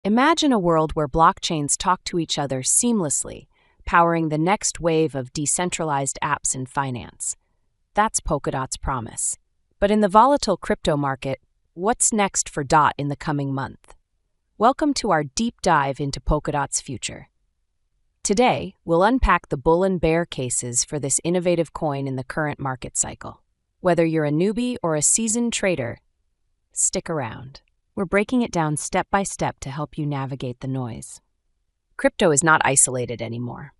Imagine a world where blockchains talk to each other seamlessly, powering the next wave of decentralized apps in finance. That's Polkadot's promise. But in the volatile crypto market, what's next for DOT in the coming month? Welcome to our deep dive into Polkadot's future. Today, we'll unpack the bull and bear cases for this innovative coin in the current market cycle. Whether you're a newbie or a seasoned trader, stick around. We're breaking it down step by step to help you navigate the noise. Crypto is not isolated anymore.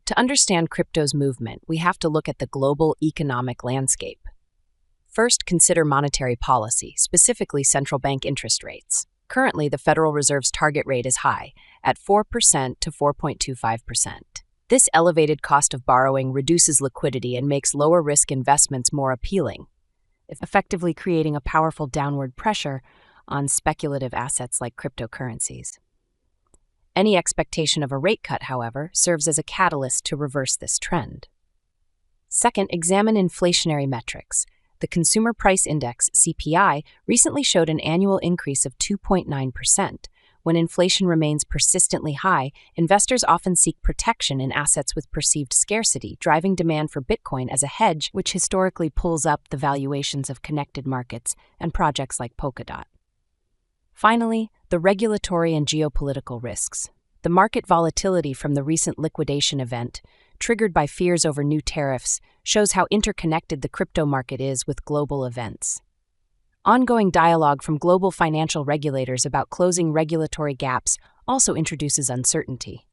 To understand crypto's movement, we have to look at the global economic landscape. First, consider monetary policy, specifically central bank interest rates. Currently, the Federal Reserve's target rate is high, at 4% to 4.25%. This elevated cost of borrowing reduces liquidity and makes lower-risk investments more appealing, effectively creating a powerful downward pressure on speculative assets like cryptocurrencies. Any expectation of a rate cut, however, serves as a catalyst to reverse this trend. Second, examine inflationary metrics. The Consumer Price Index, CPI, recently showed an annual increase of 2.9%. When inflation remains persistently high, investors often seek protection in assets with perceived scarcity, driving demand for Bitcoin as a hedge, which historically pulls up the valuations of connected markets and projects like Polkadot. Finally, the regulatory and geopolitical risks. The market volatility from the recent liquidation event, triggered by fears over new tariffs, shows how interconnected the crypto market is with global events. Ongoing dialogue from global financial regulators about closing regulatory gaps also introduces uncertainty.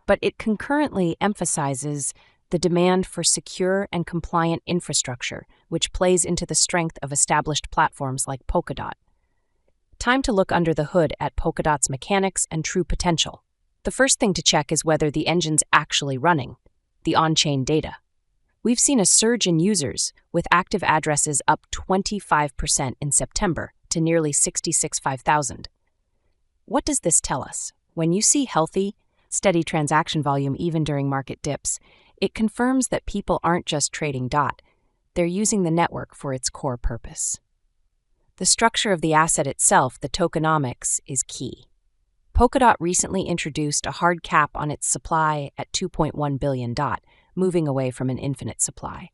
But it concurrently emphasizes the demand for secure and compliant infrastructure, which plays into the strength of established platforms like Polkadot. Time to look under the hood at Polkadot's mechanics and true potential. The first thing to check is whether the engine's actually running, the on-chain data. We've seen a surge in users, with active addresses up 25% in September to nearly 66,500. What does this tell us? When you see healthy, steady transaction volume even during market dips, it confirms that people aren't just trading DOT, they're using the network for its core purpose. The structure of the asset itself, the tokenomics, is key. Polkadot recently introduced a hard cap on its supply at 2.1 billion DOT, moving away from an infinite supply.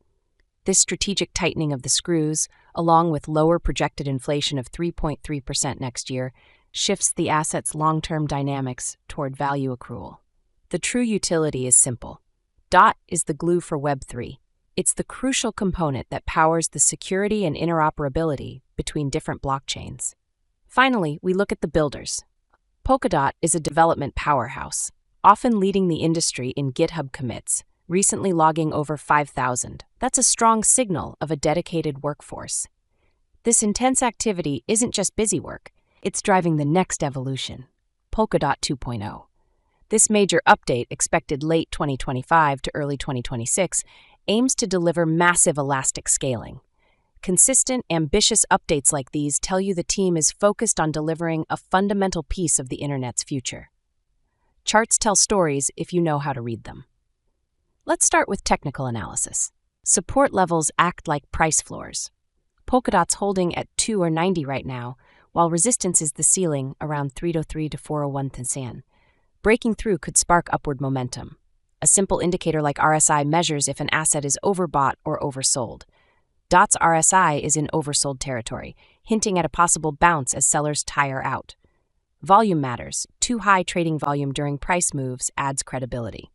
This strategic tightening of the screws, along with lower projected inflation of 3.3% next year, shifts the asset's long-term dynamics toward value accrual. The true utility is simple. DOT is the glue for Web3. It's the crucial component that powers the security and interoperability between different blockchains. Finally, we look at the builders. Polkadot is a development powerhouse, often leading the industry in GitHub commits, recently logging over 5,000. That's a strong signal of a dedicated workforce. This intense activity isn't just busy work, it's driving the next evolution, Polkadot 2.0. This major update, expected late 2025 to early 2026, aims to deliver massive elastic scaling. Consistent, ambitious updates like these tell you the team is focused on delivering a fundamental piece of the internet's future. Charts tell stories if you know how to read them. Let's start with technical analysis. Support levels act like price floors. Polkadot's holding at 2.90 right now, while resistance is the ceiling around 303 to 401 Tansan. Breaking through could spark upward momentum. A simple indicator like RSI measures if an asset is overbought or oversold. DOT's RSI is in oversold territory, hinting at a possible bounce as sellers tire out. Volume matters. Too high trading volume during price moves adds credibility.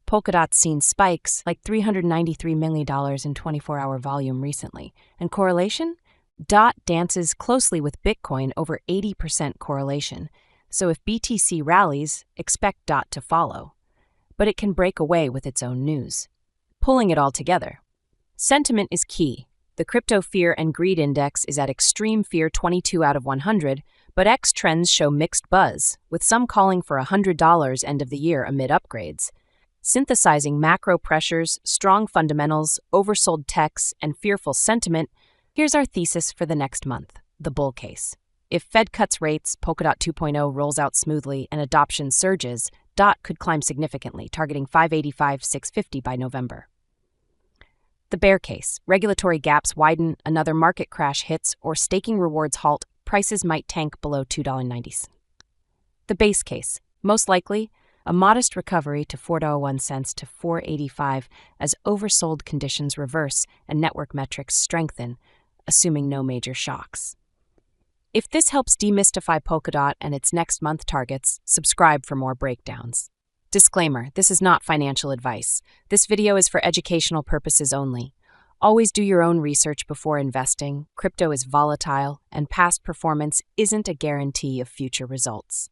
Polkadot's seen spikes like $393 million in 24-hour volume recently. And correlation? DOT dances closely with Bitcoin, over 80% correlation. So if BTC rallies, expect DOT to follow. But it can break away with its own news. Pulling it all together. Sentiment is key. The Crypto Fear and Greed Index is at extreme fear 22 out of 100, but X trends show mixed buzz, with some calling for $100 end of the year amid upgrades. Synthesizing macro pressures, strong fundamentals, oversold techs, and fearful sentiment, here's our thesis for the next month, the bull case. If Fed cuts rates, Polkadot 2.0 rolls out smoothly, and adoption surges, DOT could climb significantly, targeting 585-650 by November. The bear case. Regulatory gaps widen, another market crash hits, or staking rewards halt, prices might tank below $2.90. The base case, most likely, a modest recovery to $4.01 to $4.85 as oversold conditions reverse and network metrics strengthen, assuming no major shocks. If this helps demystify Polkadot and its next month targets, subscribe for more breakdowns. Disclaimer: this is not financial advice. This video is for educational purposes only. Always do your own research before investing. Crypto is volatile, and past performance isn't a guarantee of future results.